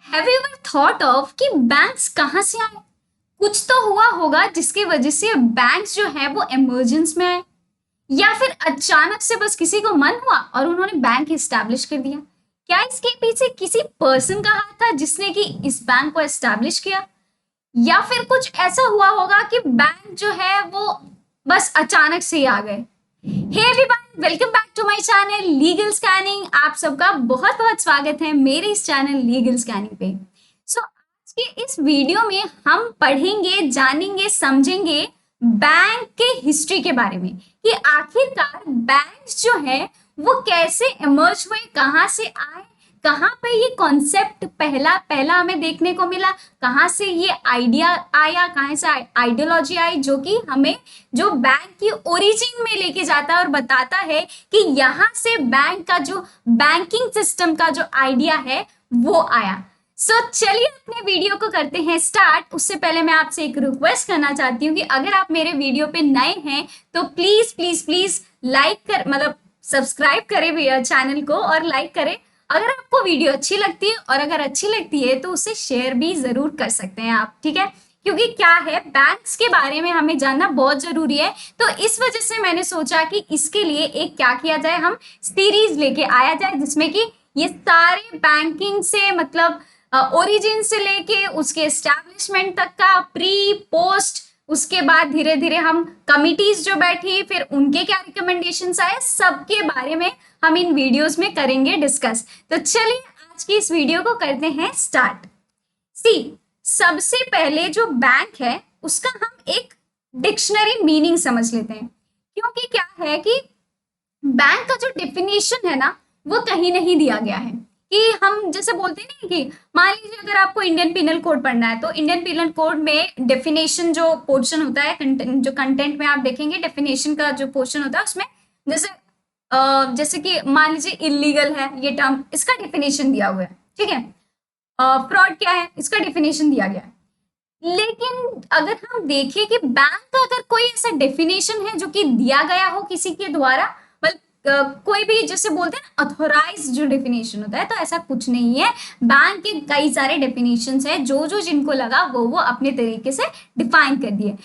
Have you ever thought of कि banks कहाँ से आए? कुछ तो हुआ होगा जिसकी वजह से बैंक्स जो है वो इमरजेंस में आए, या फिर अचानक से बस किसी को मन हुआ और उन्होंने बैंक एस्टैब्लिश कर दिया। क्या इसके पीछे किसी पर्सन का हाथ था जिसने कि इस बैंक को एस्टैब्लिश किया, या फिर कुछ ऐसा हुआ होगा कि बैंक जो है वो बस अचानक से ही आ गए। Hey everyone, welcome back to my channel legal scanning. आप सबका बहुत बहुत स्वागत है मेरे इस चैनल लीगल स्कैनिंग पे। आज के इस वीडियो में हम पढ़ेंगे, जानेंगे, समझेंगे बैंक के हिस्ट्री के बारे में कि आखिरकार बैंक्स जो है वो कैसे इमर्ज हुए, कहाँ से आए, कहाँ पे ये कॉन्सेप्ट पहला पहला हमें देखने को मिला, कहाँ से ये आइडिया आया, कहाँ से आइडियोलॉजी आई जो कि हमें जो बैंक की ओरिजिन में लेके जाता है और बताता है कि यहाँ से बैंक का जो बैंकिंग सिस्टम का जो आइडिया है वो आया। चलिए अपने वीडियो को करते हैं स्टार्ट। उससे पहले मैं आपसे एक रिक्वेस्ट करना चाहती हूँ कि अगर आप मेरे वीडियो पे नए हैं तो प्लीज प्लीज प्लीज लाइक कर मतलब सब्सक्राइब करें चैनल को और लाइक करें अगर आपको वीडियो अच्छी लगती है, और अगर अच्छी लगती है तो उसे शेयर भी जरूर कर सकते हैं आप, ठीक है? क्योंकि क्या है, बैंक्स के बारे में हमें जानना बहुत जरूरी है। तो इस वजह से मैंने सोचा कि इसके लिए एक क्या किया जाए, हम सीरीज लेके आया जाए जिसमें कि ये सारे बैंकिंग से मतलब ओरिजिन से लेके उसके एस्टैब्लिशमेंट तक का प्री पोस्ट, उसके बाद धीरे धीरे हम कमिटीज जो बैठी फिर उनके क्या रिकमेंडेशंस आए, सबके बारे में हम इन वीडियोस में करेंगे डिस्कस। तो चलिए आज की इस वीडियो को करते हैं स्टार्ट। सी, सबसे पहले जो बैंक है उसका हम एक डिक्शनरी मीनिंग समझ लेते हैं, क्योंकि क्या है कि बैंक का जो डेफिनेशन है ना वो कहीं नहीं दिया गया है। कि हम जैसे बोलते हैं ना कि मान लीजिए अगर आपको इंडियन पिनल कोड पढ़ना है तो इंडियन पिनल कोड में डेफिनेशन जो पोर्शन होता है, जो कंटेंट में आप देखेंगे डेफिनेशन का जो पोर्शन होता है उसमें जैसे जैसे कि मान लीजिए इलीगल है ये टर्म, इसका डेफिनेशन दिया हुआ है, ठीक है? फ्रॉड क्या है इसका डेफिनेशन दिया गया है। लेकिन अगर हम देखें कि बैंक का अगर कोई ऐसा डेफिनेशन है जो कि दिया गया हो किसी के द्वारा, मतलब कोई भी जैसे बोलते हैं ना अथोराइज जो डेफिनेशन होता है, तो ऐसा कुछ नहीं है। बैंक के कई सारे डेफिनेशंस है, जो जो जिनको लगा वो अपने तरीके से डिफाइन कर दिए।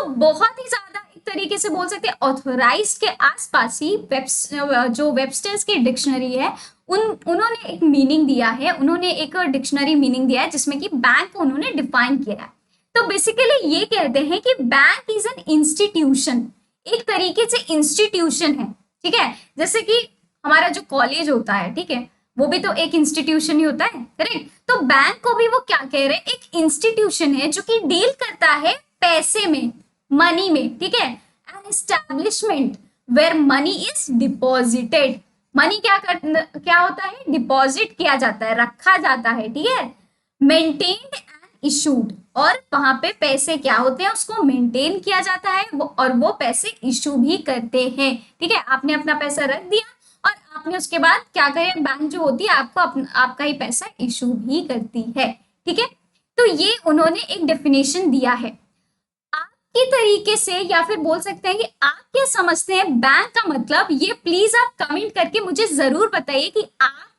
बहुत ही ज्यादा एक तरीके से बोल सकते हैं ऑथोराइज के आसपास ही जो वेबस्टर्स की डिक्शनरी है उन्होंने एक मीनिंग दिया है, उन्होंने एक डिक्शनरी मीनिंग दिया है जिसमें कि बैंक को उन्होंने डिफाइन किया है। तो बेसिकली ये कहते हैं कि बैंक इज एन इंस्टीट्यूशन, एक तरीके से इंस्टीट्यूशन है, ठीक है? जैसे कि हमारा जो कॉलेज होता है, ठीक है, वो भी तो एक इंस्टीट्यूशन ही होता है, करेक्ट? तो बैंक को भी वो क्या कह रहे हैं, एक इंस्टीट्यूशन है जो कि डील करता है पैसे में, मनी में, ठीक है? An establishment where money is deposited. Money क्या होता है, डिपॉजिट किया जाता है, रखा जाता है, ठीक है? मेंटेन्ड एंड इशूड, और वहां पे पैसे क्या होते हैं उसको मेंटेन किया जाता है और वो पैसे इशू भी करते हैं, ठीक है? आपने अपना पैसा रख दिया और आपने उसके बाद क्या करें, बैंक जो होती है आपको आपका ही पैसा इशू भी करती है, ठीक है? तो ये उन्होंने एक डेफिनेशन दिया है। आपके तरीके से या फिर बोल सकते हैं कि आप क्या समझते हैं बैंक का मतलब, ये प्लीज आप कमेंट करके मुझे जरूर बताइए कि आपके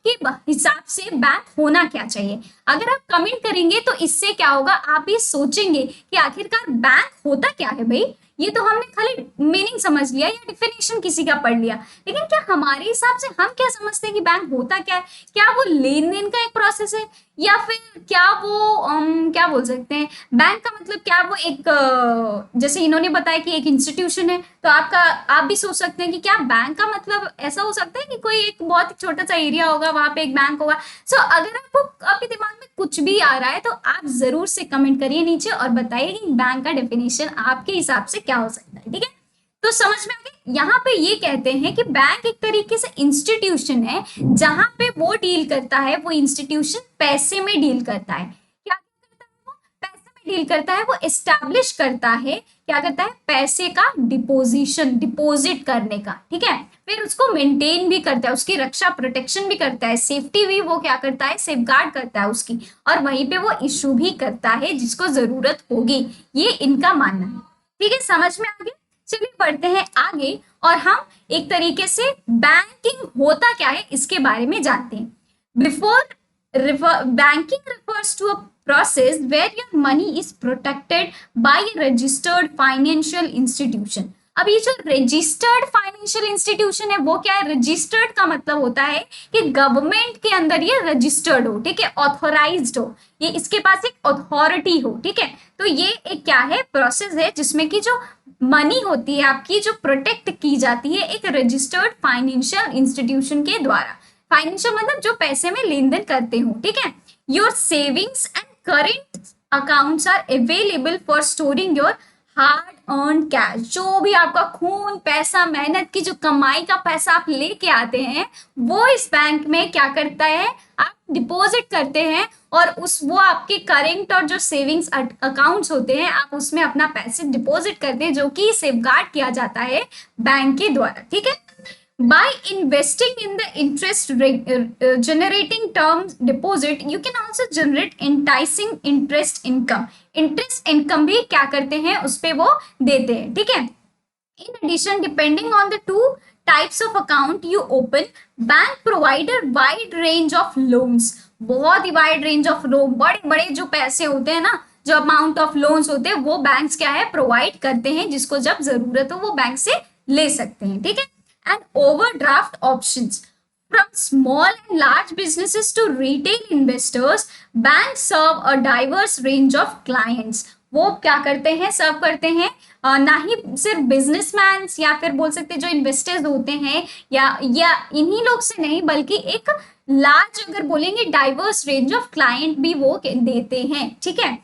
हिसाब से बैंक होना क्या चाहिए। अगर आप कमेंट करेंगे तो इससे क्या होगा, आप ये सोचेंगे कि आखिरकार बैंक होता क्या है। भाई ये तो हमने खाली मीनिंग समझ लिया या डिफिनेशन किसी का पढ़ लिया, लेकिन क्या हमारे हिसाब से हम क्या समझते हैं कि बैंक होता क्या है? क्या वो लेन देन का एक प्रोसेस है, या फिर क्या वो क्या बोल सकते हैं, बैंक का मतलब क्या वो एक जैसे इन्होंने बताया कि एक इंस्टीट्यूशन है, तो आप भी सोच सकते हैं कि क्या बैंक का मतलब ऐसा हो सकता है कि कोई एक बहुत छोटा सा एरिया होगा वहां पे एक बैंक होगा। अगर आपको आपके दिमाग में कुछ भी आ रहा है तो आप जरूर से कमेंट करिए नीचे और बताइए कि बैंक का डेफिनेशन आपके हिसाब से क्या हो सकता है, ठीक है? तो समझ में आ गया। यहाँ पे ये कहते हैं कि बैंक एक तरीके से इंस्टीट्यूशन है जहां पे वो डील करता है, वो इंस्टीट्यूशन पैसे में डील करता है। क्या करता है वो, पैसे में डील करता है, वो एस्टैब्लिश करता है, क्या करता है, पैसे का डिपोजिट करने का, ठीक है? फिर उसको मेंटेन भी करता है, उसकी रक्षा प्रोटेक्शन भी करता है, सेफ्टी भी वो क्या करता है, सेफगार्ड करता है उसकी, और वहीं पे वो इशू भी करता है जिसको जरूरत होगी। ये इनका मानना है, ठीक है? समझ में आ गया। चलिए बढ़ते हैं आगे और हम एक तरीके से बैंकिंग होता क्या है इसके बारे में जानते हैं। Before Banking refers to a process where your money is protected by a registered financial institution. अब ये जो रजिस्टर्ड फाइनेंशियल इंस्टीट्यूशन है वो क्या है? रजिस्टर्ड का मतलब होता है कि गवर्नमेंट के अंदर ये रजिस्टर्ड हो, ठीक है, ऑथोराइज्ड हो, ये इसके पास एक अथॉरिटी हो, ठीक है। तो ये एक क्या है? प्रोसेस है जिसमें कि जो मनी होती है आपकी जो प्रोटेक्ट की जाती है एक रजिस्टर्ड फाइनेंशियल इंस्टीट्यूशन के द्वारा। फाइनेंशियल मतलब जो पैसे में लेन देन करते हो, ठीक है। Your savings and current accounts are available for storing your hard earned cash. जो भी आपका खून पैसा मेहनत की जो कमाई का पैसा आप लेके आते हैं वो इस बैंक में क्या करता है? आप डिपॉजिट करते हैं और वो आपके करेंट और जो सेविंग्स अकाउंट्स होते हैं आप उसमें अपना पैसे डिपॉजिट करते हैं जो कि सेफगार्ड किया जाता है बैंक के द्वारा, ठीक है। By investing in the interest generating term deposit, you can also generate enticing interest income. Interest income भी क्या करते हैं? उस पे वो देते हैं, ठीक है। In addition, depending on the two types of account you open, bank provide a wide range of loans. बहुत ही wide range of loan, बड़े बड़े जो पैसे होते हैं ना, जो अमाउंट ऑफ लोन्स होते हैं वो बैंक्स क्या है? प्रोवाइड करते हैं, जिसको जब जरूरत हो वो बैंक से ले सकते हैं, ठीक है। And overdraft options from small and large businesses to retail investors, banks serve a diverse range of clients. वो क्या करते हैं? सर्व करते हैं ना ही सिर्फ बिजनेसमैन या फिर बोल सकते जो इन्वेस्टर्स होते हैं या इन्हीं लोग से नहीं बल्कि एक लार्ज अगर बोलेंगे डाइवर्स रेंज ऑफ क्लाइंट भी वो देते हैं, ठीक है।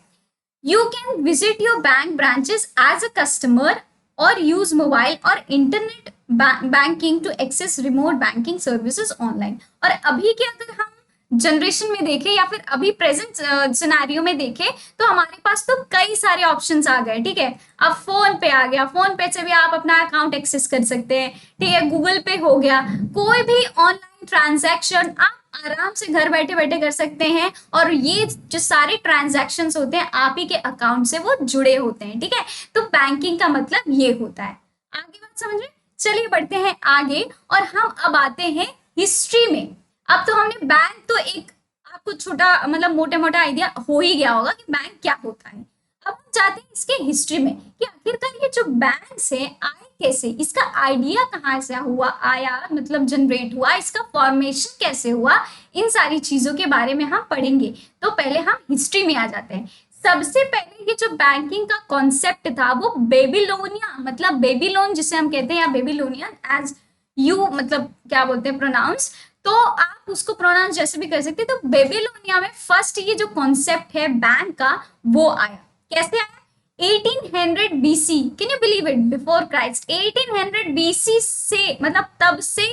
You can visit your bank branches as a customer or use mobile or internet banking to access remote banking services online. और अभी के अगर हम जनरेशन में देखें या फिर अभी प्रेजेंट सिनेरियो में देखें तो हमारे पास तो कई सारे ऑप्शंस आ गए, ठीक है। अब फोन पे आ गया, फोन पे से भी आप अपना अकाउंट एक्सेस कर सकते हैं, ठीक है। गूगल पे हो गया, कोई भी ऑनलाइन ट्रांजैक्शन आप आराम से घर बैठे बैठे कर सकते हैं और ये जो सारे ट्रांजैक्शंस होते हैं आप ही के अकाउंट से वो जुड़े होते हैं, ठीक है। तो बैंकिंग का मतलब ये होता है। आगे बात समझ में? चलिए बढ़ते हैं आगे और हम अब आते हैं हिस्ट्री में। अब तो हमने बैंक तो एक आपको छोटा मतलब मोटा मोटा आइडिया हो ही गया होगा कि बैंक क्या होता है। अब हम जाते हैं इसके हिस्ट्री में कि आखिरकार ये जो बैंक्स है आए कैसे, इसका आइडिया कहाँ से हुआ आया, मतलब जनरेट हुआ, इसका फॉर्मेशन कैसे हुआ, इन सारी चीजों के बारे में हम पढ़ेंगे। तो पहले हम हिस्ट्री में आ जाते हैं। सबसे पहले ये जो बैंकिंग का कॉन्सेप्ट था वो बेबीलोनिया, मतलब बेबीलोन जिसे हम कहते हैं या बेबीलोनियन एज यू मतलब क्या बोलते हैं प्रोनाउंस, तो आप उसको प्रोनाउंस जैसे भी कर सकते हैं। तो बेबीलोनिया में फर्स्ट ये जो कॉन्सेप्ट है बैंक का वो आया। कैसे आया? 1800 BC, can you believe it, before Christ 1800 BC से, मतलब तब से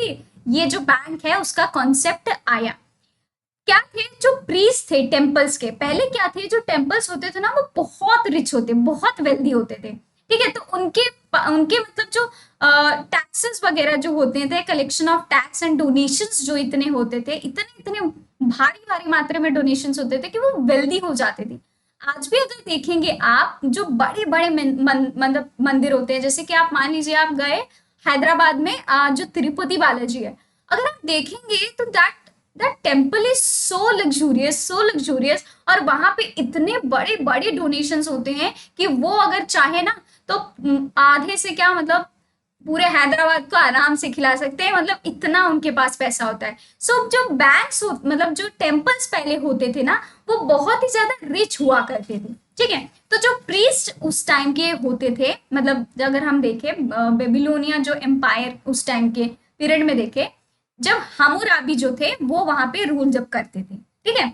ये जो बैंक है उसका कॉन्सेप्ट आया। क्या थे? जो प्रीस्ट थे टेम्पल्स के, पहले क्या थे जो टेम्पल्स होते थे ना वो बहुत रिच होते, बहुत वेल्दी होते थे, ठीक है। तो उनके मतलब जो टैक्सेस वगैरह जो होते थे, collection of tax and donations जो इतने होते थे, इतने भारी भारी मात्रा में डोनेशंस होते थे कि वो वेल्दी हो जाते थे। आज भी अगर देखेंगे आप जो बड़े बड़े मतलब मंदिर होते हैं, जैसे कि आप मान लीजिए आप गए हैदराबाद में जो तिरुपति बालाजी है, अगर आप देखेंगे तो that temple is so luxurious और वहां पे इतने बड़े बड़े डोनेशंस होते हैं कि वो अगर चाहे ना तो आधे से क्या मतलब पूरे हैदराबाद को आराम से खिला सकते हैं, मतलब इतना उनके पास पैसा होता है। सो जो बैंक्स मतलब जो टेम्पल्स पहले होते थे ना वो बहुत ही ज्यादा रिच हुआ करते थे, ठीक है। तो जो प्रीस्ट उस टाइम के होते थे, मतलब अगर हम देखें बेबीलोनिया जो एम्पायर उस टाइम के पीरियड में देखें, जब हम्मुराबी जो थे वो वहां पे रूल जब करते थे, ठीक है।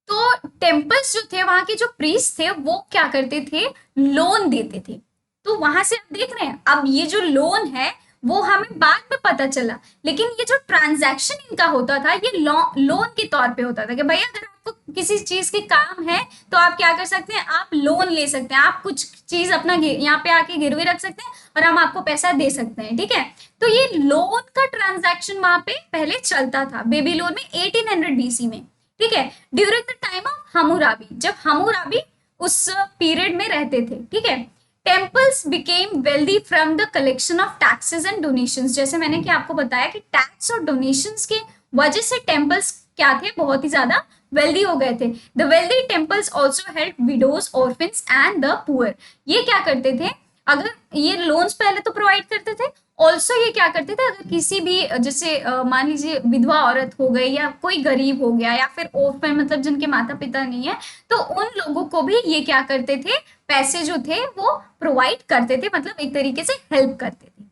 तो टेम्पल्स जो थे वहां के जो प्रीस्ट थे वो क्या करते थे? लोन देते थे। तो वहां से आप देख रहे हैं अब ये जो लोन है वो हमें बाद में पता चला, लेकिन ये जो ट्रांजैक्शन इनका होता था ये लोन के तौर पे होता था कि भैया अगर आपको किसी चीज के काम है तो आप क्या कर सकते हैं, आप लोन ले सकते हैं, आप कुछ चीज अपना यहाँ पे आके गिरवी रख सकते हैं और हम आपको पैसा दे सकते हैं, ठीक है। तो ये लोन का ट्रांजैक्शन वहां पे पहले चलता था बेबीलोन में 1800 BC में, ठीक है, during the time of Hammurabi, जब हम्मुराबी उस पीरियड में रहते थे, ठीक है। Temples became wealthy from the collection of taxes and donations. जैसे मैंने कि आपको बताया कि टैक्स और डोनेशंस के वजह से टेम्पल्स क्या थे, बहुत ही ज्यादा वेल्दी हो गए थे। The wealthy temples also help widows, orphans and the poor. ये क्या करते थे, अगर ये लोन्स पहले तो प्रोवाइड करते थे, ऑल्सो ये क्या करते थे, अगर किसी भी जैसे मान लीजिए विधवा औरत हो गई या कोई गरीब हो गया या फिर ओरफन मतलब जिनके माता पिता नहीं है, तो उन लोगों को भी ये क्या करते थे, पैसे जो थे वो प्रोवाइड करते थे, मतलब एक तरीके से हेल्प करते थे।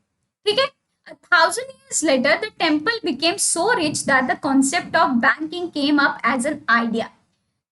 ठीक है। 1,000 years later, the temple became so rich that the concept of banking came up as an idea.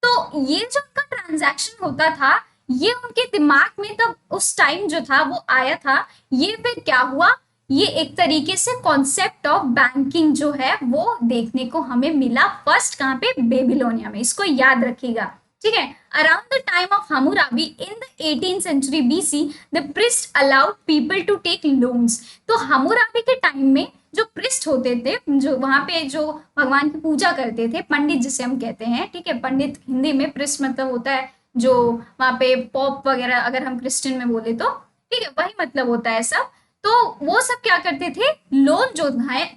तो ये जो उनका ट्रांजैक्शन होता था, ये उनके दिमाग में तब उस टाइम जो था वो आया था। ये फिर क्या हुआ, ये एक तरीके से कॉन्सेप्ट ऑफ बैंकिंग जो है वो देखने को हमें मिला फर्स्ट कहाँ पे, बेबीलोनिया में। इसको याद रखिएगा। ठीक है। Around the time of Hammurabi in the 18th century BC, the priest allowed people to take loans. तो हम्मुराबी के टाइम में जो प्रिस्ट होते थे, जो वहां पे जो भगवान की पूजा करते थे, पंडित जिसे हम कहते हैं, ठीक है, पंडित हिंदी में, प्रिस्ट मतलब होता है जो वहां पे पॉप वगैरह अगर हम क्रिश्चियन में बोले तो, ठीक है, वही मतलब होता है सब। तो वो सब क्या करते थे, लोन जो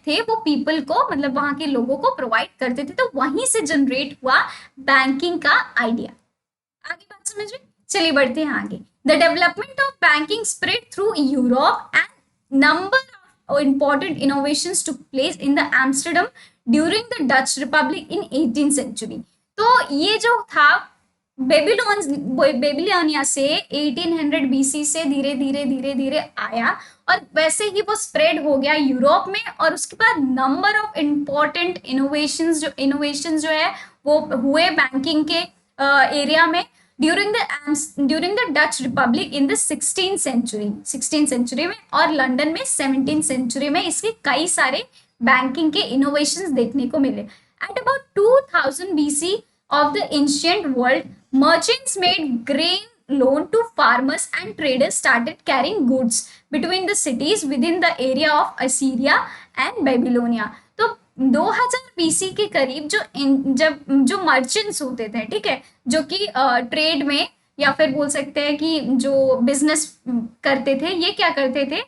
थे वो पीपल को, मतलब वहां के लोगों को प्रोवाइड करते थे। तो वहीं से जनरेट हुआ बैंकिंग का आइडिया। आगे बात समझ में, चलिए बढ़ते हैं आगे। The development of banking spread through Europe and number of important innovations took place in the Amsterdam during the Dutch Republic in 18th century। तो ये जो था बेबीलोनिया से 1800 BC से धीरे धीरे धीरे धीरे आया, और वैसे ही वो स्प्रेड हो गया यूरोप में। और उसके बाद नंबर ऑफ इम्पोर्टेंट इनोवेशंस जो है वो हुए बैंकिंग के एरिया में during the Dutch Republic in the 16th century में, और लंदन में 17th century में इसके कई सारे बैंकिंग के इनोवेशंस देखने को मिले। At about 2000 BC of the ancient world, merchants made grain loan to farmers and traders started carrying goods between the cities within the area of Assyria and Babylonia। तो 2000 BC के करीब जो merchants होते थे, ठीक है, जो कि ट्रेड में या फिर बोल सकते हैं कि जो बिजनेस करते थे, ये क्या करते थे,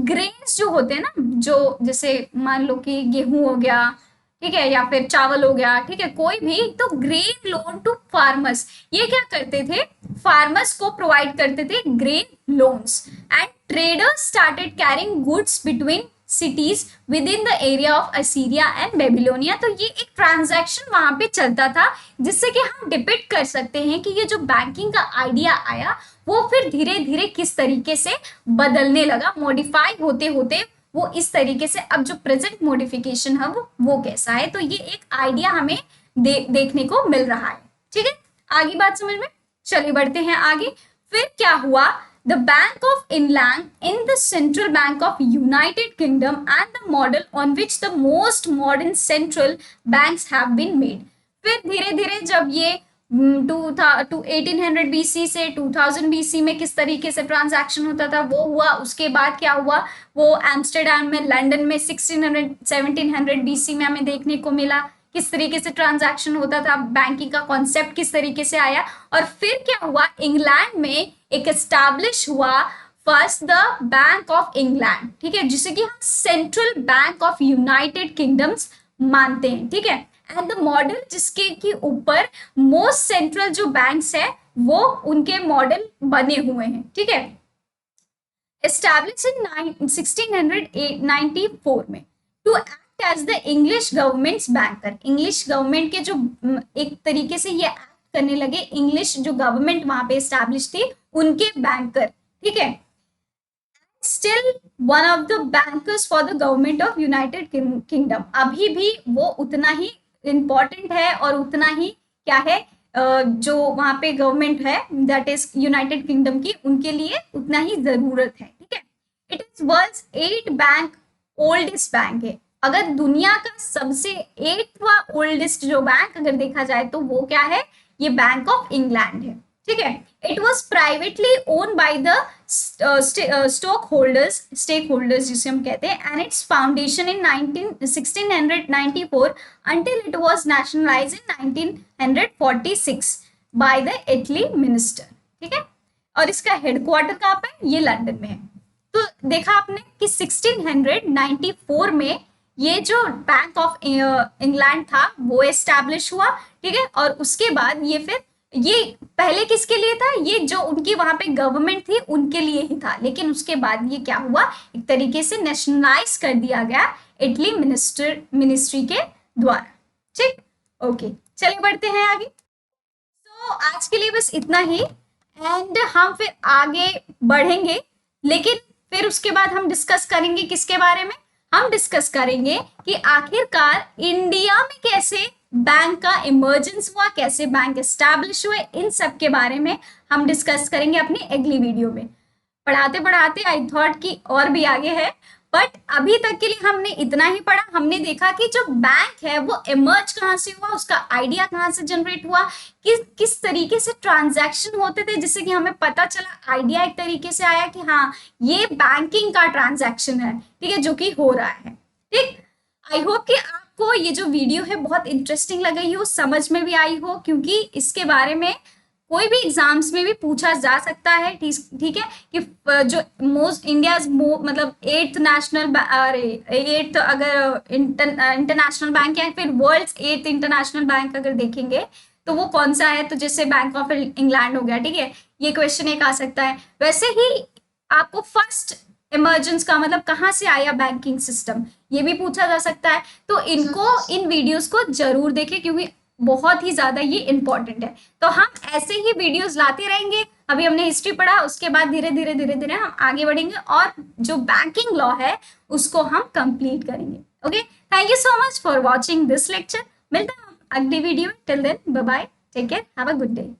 ग्रेन्स जो होते हैं ना, जो जैसे मान लो कि गेहूं हो गया, ठीक है, या फिर चावल हो गया, ठीक है, कोई भी, तो ग्रेन लोन टू फार्मर्स, ये क्या करते थे, फार्मर्स को प्रोवाइड करते थे grain loans. And traders started carrying goods between cities with in the area of Assyria and Babylonia. तो ये एक ट्रांजैक्शन वहां पे चलता था, जिससे कि हम डिपिक्ट कर सकते हैं कि ये जो बैंकिंग का आइडिया आया वो फिर धीरे धीरे किस तरीके से बदलने लगा, मॉडिफाई होते होते वो इस तरीके से अब जो प्रेजेंट मॉडिफिकेशन है वो कैसा है। तो ये एक आइडिया हमें देखने को मिल रहा है। ठीक है, आगे बात समझ में, चलिए बढ़ते हैं आगे। फिर क्या हुआ, the Bank of England in the central bank of United Kingdom and the model on which the most modern central banks have been made. फिर धीरे धीरे जब ये 1800 BC से 2000 BC में किस तरीके से ट्रांजैक्शन होता था वो हुआ। उसके बाद क्या हुआ, वो एम्स्टरडैम में, लंदन में 1700 BC में हमें देखने को मिला किस तरीके से ट्रांजैक्शन होता था, बैंकिंग का कॉन्सेप्ट किस तरीके से आया। और फिर क्या हुआ, इंग्लैंड में एक एस्टैब्लिश हुआ first the Bank of England, ठीक है, जिसे कि हम central bank of United kingdoms मानते हैं। ठीक है, एंड द मॉडल जिसके की ऊपर मोस्ट सेंट्रल जो बैंक्स है वो उनके मॉडल बने हुए हैं। ठीक है, एस्टैब्लिश इन 1694 में to act as the English government's banker. English government के जो एक तरीके से ये एक्ट करने लगे, इंग्लिश जो गवर्नमेंट वहां पे एस्टैब्लिश थी उनके बैंकर। ठीक है, still one of the bankers for the government of United kingdom. अभी भी वो उतना ही इम्पॉर्टेंट है और उतना ही क्या है, जो वहां पे गवर्नमेंट है दैट इज यूनाइटेड किंगडम की, उनके लिए उतना ही जरूरत है। ठीक है, it is world's 8 bank oldest bank है। अगर दुनिया का सबसे 8वां ओल्डेस्ट जो बैंक अगर देखा जाए तो वो क्या है, ये बैंक ऑफ इंग्लैंड है। ठीक है, it was privately own by the stock holders जिसे हम कहते हैं, and it's foundation in 1694 until it was nationalized in 1946 by the Italy minister. ठीक है, और इसका हेडक्वार्टर कहाँ पे, ये लंदन में है। तो देखा आपने कि 1694 में ये जो बैंक ऑफ इंग्लैंड था वो एस्टैब्लिश हुआ, ठीक है। और उसके बाद ये फिर ये पहले किसके लिए था, ये जो उनकी वहां पे गवर्नमेंट थी उनके लिए ही था, लेकिन उसके बाद ये क्या हुआ, एक तरीके से नेशनलाइज कर दिया गया इटली मिनिस्ट्री के द्वारा, ठीक। ओके, चलिए बढ़ते हैं आगे। तो आज के लिए बस इतना ही, एंड हम फिर आगे बढ़ेंगे, लेकिन फिर उसके बाद हम डिस्कस करेंगे किसके बारे में, हम डिस्कस करेंगे कि आखिरकार इंडिया में कैसे बैंक का इमर्जेंस हुआ, कैसे बैंक एस्टैब्लिश हुए, इन सब के बारे में हम डिस्कस करेंगे अपनी अगली वीडियो में। पढ़ाते पढ़ाते आई थॉट कि और भी आगे है, बट अभी तक के लिए हमने इतना ही पढ़ा। हमने देखा कि जो बैंक है वो इमर्ज कहाँ से हुआ, उसका आइडिया कहाँ से जनरेट हुआ, किस तरीके से ट्रांजैक्शन होते थे, जिससे कि हमें पता चला, आइडिया एक तरीके से आया कि हाँ ये बैंकिंग का ट्रांजैक्शन है, ठीक है, जो कि हो रहा है, ठीक। आई होप कि आपको ये जो वीडियो है बहुत इंटरेस्टिंग लगी हो, समझ में भी आई हो, क्योंकि इसके बारे में कोई भी एग्जाम्स में भी पूछा जा सकता है, ठीक है, कि जो मोस्ट इंडिया मतलब 8th नेशनल, अरे 8th अगर इंटरनेशनल बैंक या फिर वर्ल्ड्स 8th इंटरनेशनल बैंक अगर देखेंगे तो वो कौन सा है, तो जैसे बैंक ऑफ इंग्लैंड हो गया, ठीक है, ये क्वेश्चन एक आ सकता है। वैसे ही आपको फर्स्ट इमरजेंस का मतलब कहाँ से आया बैंकिंग सिस्टम, ये भी पूछा जा सकता है। तो इन वीडियोस को जरूर देखें, क्योंकि बहुत ही ज्यादा ये इंपॉर्टेंट है। तो हम ऐसे ही वीडियोस लाते रहेंगे। अभी हमने हिस्ट्री पढ़ा, उसके बाद धीरे धीरे हम आगे बढ़ेंगे और जो बैंकिंग लॉ है उसको हम कंप्लीट करेंगे। Okay, thank you so much for watching this lecture. मिलते हैं अगली video, till then bye bye, take care, have a good day.